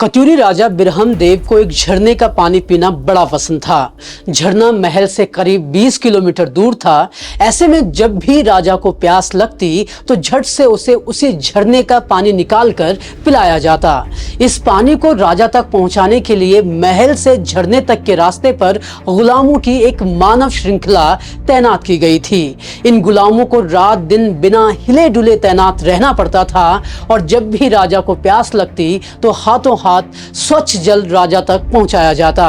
कत्यूरी राजा बिरहम देव को एक झरने का पानी पीना बड़ा पसंद था। झरना महल से करीब 20 किलोमीटर दूर था। ऐसे में जब भी राजा को प्यास लगती तो झट से उसे उसी झरने का पानी निकालकर पिलाया जाता। इस पानी को राजा तक पहुंचाने के लिए महल से झरने तक के रास्ते पर गुलामों की एक मानव श्रृंखला तैनात की गई थी। इन गुलामों को रात दिन बिना हिले डुले तैनात रहना पड़ता था और जब भी राजा को प्यास लगती तो हाथों हाथ स्वच्छ जल राजा तक पहुंचाया जाता।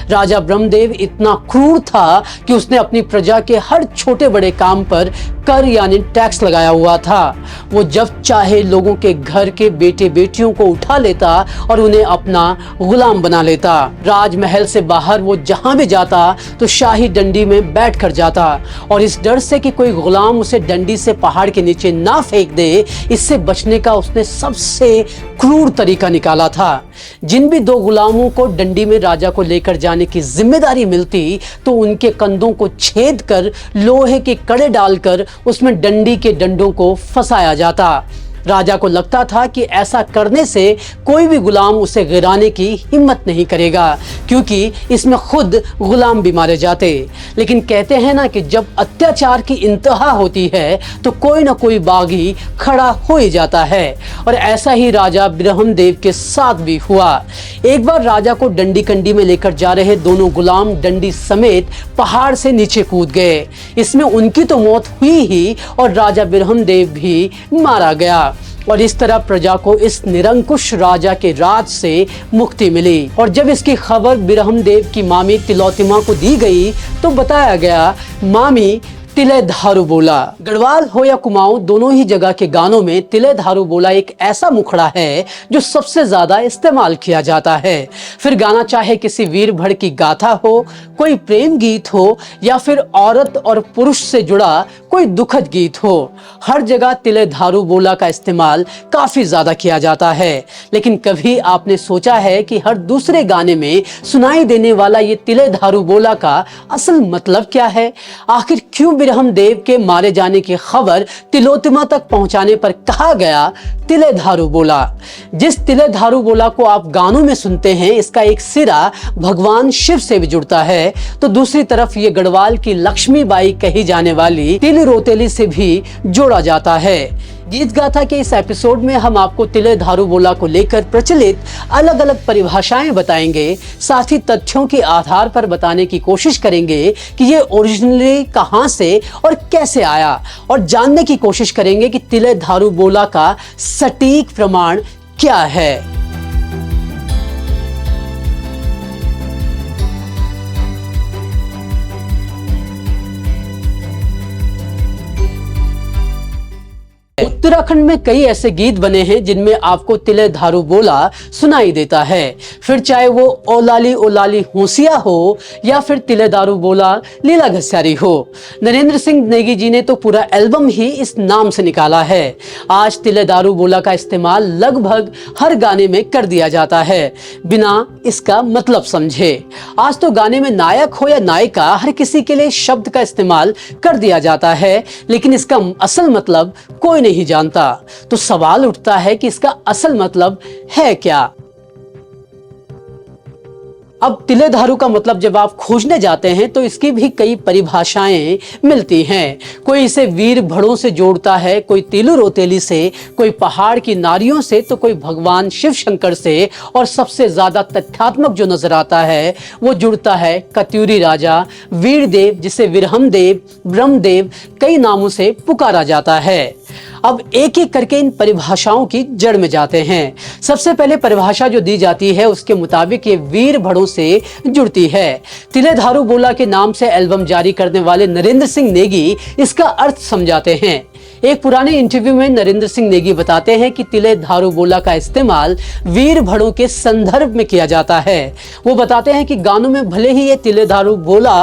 राजा ब्रह्मदेव इतना क्रूर था कि उसने अपनी प्रजा के हर छोटे बड़े काम पर कर यानी टैक्स लगाया हुआ था। वो जब चाहे लोगों के घर के बेटे बेटियों को उठा लेता और उन्हें अपना गुलाम बना लेता। राजमहल से बाहर वो जहां भी जाता तो शाही डंडी में बैठ कर जाता और इस डर से कि कोई गुलाम उसे डंडी से पहाड़ के नीचे ना फेंक दे, इससे बचने का उसने सबसे क्रूर तरीका निकाला था। जिन भी दो गुलामों को डंडी में राजा को लेकर जाने की जिम्मेदारी मिलती तो उनके कंधों को छेद कर लोहे के कड़े डालकर उसमें डंडी के डंडों को फंसाया जाता। राजा को लगता था कि ऐसा करने से कोई भी गुलाम उसे गिराने की हिम्मत नहीं करेगा, क्योंकि इसमें खुद गुलाम भी मारे जाते। लेकिन कहते हैं ना कि जब अत्याचार की इंतहा होती है तो कोई ना कोई बागी खड़ा हो ही जाता है, और ऐसा ही राजा बिरहम देव के साथ भी हुआ। एक बार राजा को डंडी कंडी में लेकर जा रहे दोनों गुलाम डंडी समेत पहाड़ से नीचे कूद गए। इसमें उनकी तो मौत हुई ही और राजा बिरहम देव भी मारा गया, और इस तरह प्रजा को इस निरंकुश राजा के राज से मुक्ति मिली। और जब इसकी खबर बिरहम देव की मामी तिलोत्तमा को दी गई तो बताया गया, मामी तिले धारू बोला। गढ़वाल हो या कुमाऊं, दोनों ही जगह के गानों में तिले धारू बोला एक ऐसा मुखड़ा है जो सबसे ज्यादा इस्तेमाल किया जाता है। फिर गाना चाहे किसी वीर भड़ की गाथा हो, कोई प्रेम गीत हो या फिर औरत और पुरुष से जुड़ा कोई दुखद गीत हो, हर जगह तिले धारू बोला का इस्तेमाल काफी ज्यादा किया जाता है। लेकिन कभी आपने सोचा है कि हर दूसरे गाने में सुनाई देने वाला ये तिले धारू बोला का असल मतलब क्या है? आखिर क्यों बिरहम देव के मारे जाने की खबर तिलोत्तमा तक पहुंचाने पर कहा गया तिले धारू बोला? जिस तिले धारू बोला को आप गानों में सुनते हैं, इसका एक सिरा भगवान शिव से भी जुड़ता है तो दूसरी तरफ ये गढ़वाल की लक्ष्मीबाई कही जाने वाली तिल रोतेली से भी जोड़ा जाता है। गीत गाथा के इस एपिसोड में हम आपको तिले धारू बोला को लेकर प्रचलित अलग अलग परिभाषाएं बताएंगे, साथ ही तथ्यों के आधार पर बताने की कोशिश करेंगे कि ये ओरिजिनली कहां से और कैसे आया, और जानने की कोशिश करेंगे कि तिले धारू बोला का सटीक प्रमाण क्या है। उत्तराखंड में कई ऐसे गीत बने हैं जिनमें आपको तिले धारू बोला सुनाई देता है। फिर चाहे वो ओलाली ओलाली होसिया हो या फिर तिले धारू बोला लीला घस्यारी हो। नरेंद्र सिंह नेगी जी ने तो पूरा एल्बम ही इस नाम से निकाला है। आज तिले दारू बोला का इस्तेमाल लगभग हर गाने में कर दिया जाता है बिना इसका मतलब समझे। आज तो गाने में नायक हो या नायिका, हर किसी के लिए शब्द का इस्तेमाल कर दिया जाता है, लेकिन इसका असल मतलब कोई नहीं जानता। तो सवाल उठता है कि इसका असल मतलब है क्या? अब तिले धारू का मतलब जब आप खोजने जाते हैं तो इसकी भी कई परिभाषाएं मिलती हैं। कोई इसे वीर भड़ों से जोड़ता है, कोई तिलु रोतेली से, कोई पहाड़ की नारियों से, तो कोई भगवान शिव शंकर से, और सबसे ज्यादा तथ्यात्मक जो नजर आता है वो जुड़ता है कत्यूरी राजा वीर देव, जिसे बिरहम देव, ब्रह्मदेव कई नामों से पुकारा जाता है। अब एक एक करके इन परिभाषाओं की जड़ में जाते हैं। सबसे पहले परिभाषा जो दी जाती है उसके मुताबिक ये वीर भड़ों से जुड़ती है। तिले धारू बोला के नाम से एल्बम जारी करने वाले नरेंद्र सिंह नेगी इसका अर्थ समझाते हैं। एक पुराने इंटरव्यू में नरेंद्र सिंह नेगी बताते हैं कि तिले धारू बोला का इस्तेमाल वीर भड़ों के संदर्भ में किया जाता है। वो बताते हैं कि गानों में भले ही ये तिले धारू बोला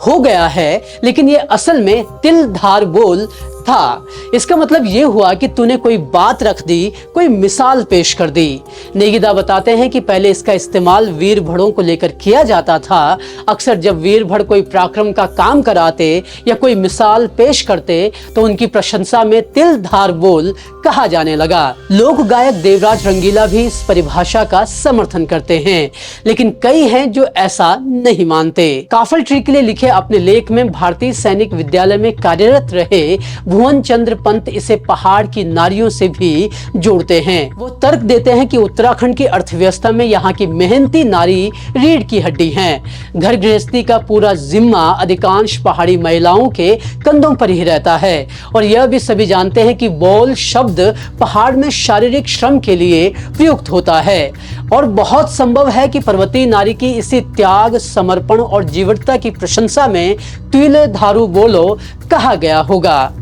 हो गया है, लेकिन ये असल में तिल धार बोल था। इसका मतलब ये हुआ कि तूने कोई बात रख दी, कोई मिसाल पेश कर दी। नेगीदा बताते हैं कि पहले इसका इस्तेमाल वीर भड़ों को लेकर किया जाता था। अक्सर जब वीर भड़ कोई पराक्रम का काम कराते या कोई मिसाल पेश करते तो उनकी प्रशंसा में तिल धार बोल कहा जाने लगा। लोक गायक देवराज रंगीला भी इस परिभाषा का समर्थन करते हैं, लेकिन कई हैं जो ऐसा नहीं मानते। काफल ट्री के लिए लिखे अपने लेख में भारतीय सैनिक विद्यालय में कार्यरत रहे भुवन चंद्र पंत इसे पहाड़ की नारियों से भी जोड़ते हैं। वो तर्क देते हैं कि उत्तराखंड की अर्थव्यवस्था में यहाँ की मेहनती नारी रीढ़ की हड्डी हैं। घर गृहस्थी का पूरा जिम्मा अधिकांश पहाड़ी महिलाओं के कंधों पर ही रहता है और यह भी सभी जानते हैं कि बौल शब्द पहाड़ में शारीरिक श्रम के लिए प्रयुक्त होता है और बहुत संभव है कि पर्वतीय नारी की इसी त्याग, समर्पण और जीवटता की प्रशंसा में तिले धारू बोलो कहा गया होगा।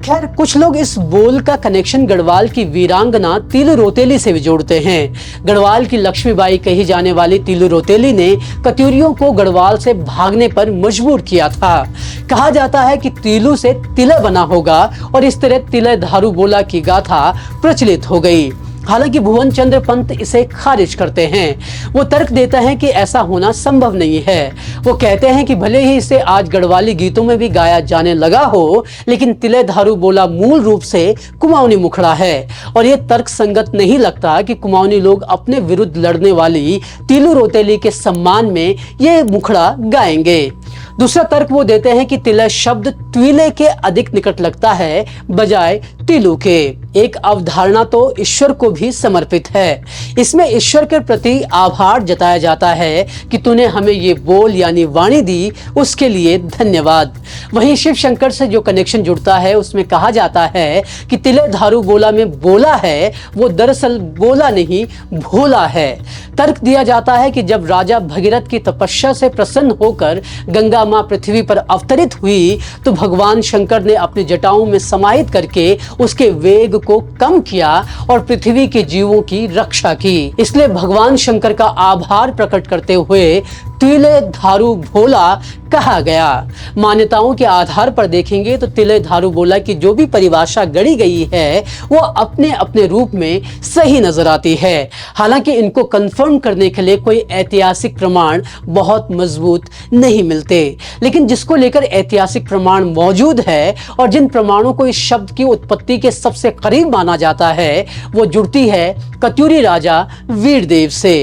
खैर, कुछ लोग इस बोल का कनेक्शन गढ़वाल की वीरांगना तिलु रोतेली से भी जोड़ते हैं। गढ़वाल की लक्ष्मीबाई कही जाने वाली तिलु रोतेली ने कत्यूरियों को गढ़वाल से भागने पर मजबूर किया था। कहा जाता है कि तिलु से तिले बना होगा और इस तरह तिले धारू बोला की गाथा प्रचलित हो गई। हालांकि भुवन चंद्र पंत इसे खारिज करते हैं। वो तर्क देता है कि ऐसा होना संभव नहीं है। वो कहते हैं कि भले ही इसे आज गढ़वाली गीतों में भी गाया जाने लगा हो, लेकिन तिले धारू बोला मूल रूप से कुमाऊनी मुखड़ा है और ये तर्क संगत नहीं लगता कि कुमाऊनी लोग अपने विरुद्ध लड़ने वाली तिलु रोतेली के सम्मान में ये मुखड़ा गाएंगे। दूसरा तर्क वो देते हैं कि तिले शब्द ट्विले के अधिक निकट लगता है बजाय तिलु के। एक अवधारणा तो ईश्वर को भी समर्पित है। इसमें ईश्वर के प्रति आभार जताया जाता है कि तूने हमें ये बोल यानी वाणी दी, उसके लिए धन्यवाद। वहीं शिव शंकर से जो कनेक्शन जुड़ता है उसमें कहा जाता है कि तिले धारू बोला में बोला है वो दरअसल बोला नहीं भोला है। तर्क दिया जाता है कि जब राजा भगीरथ की तपस्या से प्रसन्न होकर गंगा मां पृथ्वी पर अवतरित हुई तो भगवान शंकर ने अपनी जटाओं में समाहित करके उसके वेग को कम किया और पृथ्वी के जीवों की रक्षा की। इसलिए भगवान शंकर का आभार प्रकट करते हुए तिले धारू भोला कहा गया। मान्यताओं के आधार पर देखेंगे तो तिले धारू बोला की जो भी परिभाषा गढ़ी गई है वो अपने अपने रूप में सही नजर आती है। हालांकि इनको कंफर्म करने के लिए कोई ऐतिहासिक प्रमाण बहुत मजबूत नहीं मिलते, लेकिन जिसको लेकर ऐतिहासिक प्रमाण मौजूद है और जिन प्रमाणों को इस शब्द की उत्पत्ति के सबसे करीब माना जाता है वो जुड़ती है कत्यूरी राजा वीरदेव से।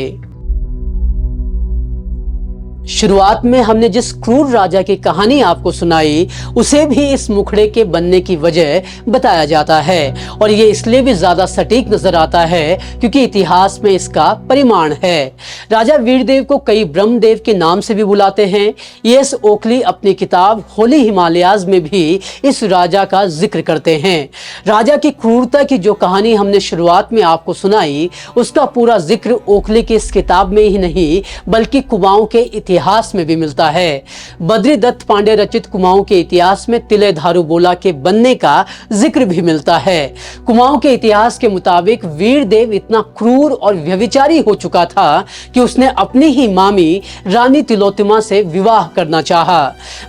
शुरुआत में हमने जिस क्रूर राजा की कहानी आपको सुनाई उसे भी इस मुखड़े के बनने की वजह बताया जाता है और ये इसलिए भी ज्यादा सटीक नजर आता है क्योंकि इतिहास में इसका परिमाण है। राजा वीरदेव को कई ब्रह्मदेव के नाम से भी बुलाते हैं। एस ओखली अपनी किताब होली हिमालयाज में भी इस राजा का जिक्र करते हैं। राजा की क्रूरता की जो कहानी हमने शुरुआत में आपको सुनाई उसका पूरा जिक्र ओखली की इस किताब में ही नहीं बल्कि कुमाऊं के इतिहास में भी मिलता है। बद्री दत्त पांडे रचित कुमाऊं के इतिहास में तिले धारू बोला के बनने का जिक्र भी मिलता है। कुमाऊं के इतिहास के मुताबिक वीरदेव इतना क्रूर और व्यभिचारी हो चुका था कि उसने अपनी ही मामी रानी तिलोत्तमा से विवाह करना चाहा।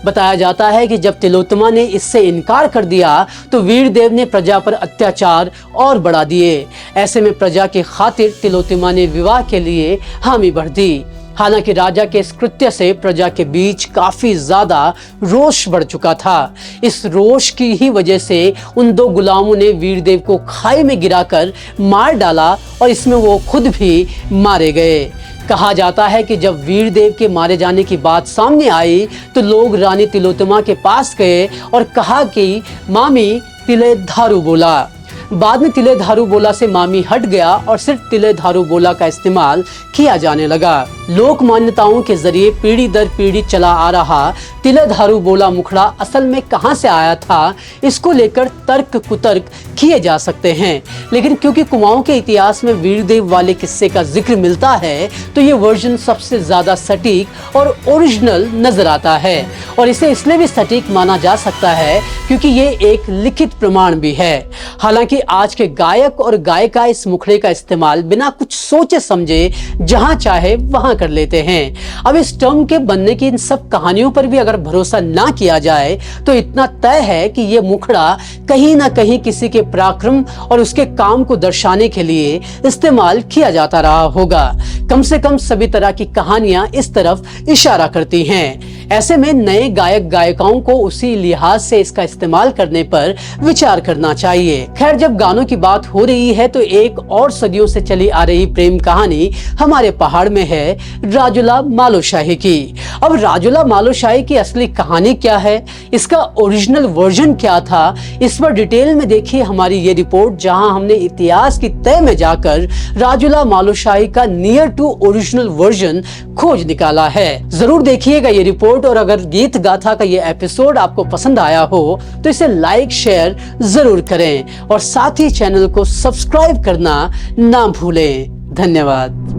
बताया जाता है कि जब तिलोत्तमा ने इससे इनकार कर दिया तो वीरदेव ने प्रजा पर अत्याचार और बढ़ा दिए। ऐसे में प्रजा की खातिर तिलोत्तमा ने विवाह के लिए हामी भर दी। हालांकि राजा के इस कृत्य से प्रजा के बीच काफी ज्यादा रोष बढ़ चुका था। इस रोष की ही वजह से उन दो गुलामों ने वीरदेव को खाई में गिराकर मार डाला और इसमें वो खुद भी मारे गए। कहा जाता है कि जब वीरदेव के मारे जाने की बात सामने आई तो लोग रानी तिलोत्तमा के पास गए और कहा कि मामी तिले धारू बोला। बाद में तिले धारू बोला से मामी हट गया और सिर्फ तिले धारू बोला का इस्तेमाल किया जाने लगा। लोक मान्यताओं के जरिए पीढ़ी दर पीढ़ी चला आ रहा तिले धारू बोला मुखड़ा असल में कहां से आया था इसको लेकर तर्क कुतर्क किए जा सकते हैं, लेकिन क्योंकि कुमाऊं के इतिहास में वीरदेव वाले किस्से का जिक्र मिलता है तो ये वर्जन सबसे ज्यादा सटीक और ओरिजिनल नजर आता है और इसे इसलिए भी सटीक माना जा सकता है क्योंकि ये एक लिखित प्रमाण भी है। हालांकि आज के गायक और गायिका इस मुखड़े का इस्तेमाल बिना कुछ सोचे समझे जहां चाहे वहां कर लेते हैं। अब इस टर्म के बनने की इन सब कहानियों पर भी अगर भरोसा ना किया जाए तो इतना तय है कि ये मुखड़ा कहीं ना कहीं किसी के पराक्रम और उसके काम को दर्शाने के लिए इस्तेमाल किया जाता रहा होगा। कम से कम सभी तरह की कहानियां इस तरफ इशारा करती हैं। ऐसे में नए गायक गायिकाओं को उसी लिहाज से इसका इस्तेमाल करने पर विचार करना चाहिए। खैर, जब गानों की बात हो रही है तो एक और सदियों से चली आ रही प्रेम कहानी हमारे पहाड़ में है, राजुला मालुशाही की। अब राजुला मालुशाही की असली कहानी क्या है, इसका ओरिजिनल वर्जन क्या था, इस पर डिटेल में देखिए हमारी ये रिपोर्ट, जहां हमने इतिहास की तह में जाकर राजुला मालुशाही का नियर टू ओरिजिनल वर्जन खोज निकाला है। जरूर देखिएगा ये रिपोर्ट, और अगर गीत गाथा का ये एपिसोड आपको पसंद आया हो तो इसे लाइक शेयर जरूर करें और साथ ही चैनल को सब्सक्राइब करना ना भूलें। धन्यवाद।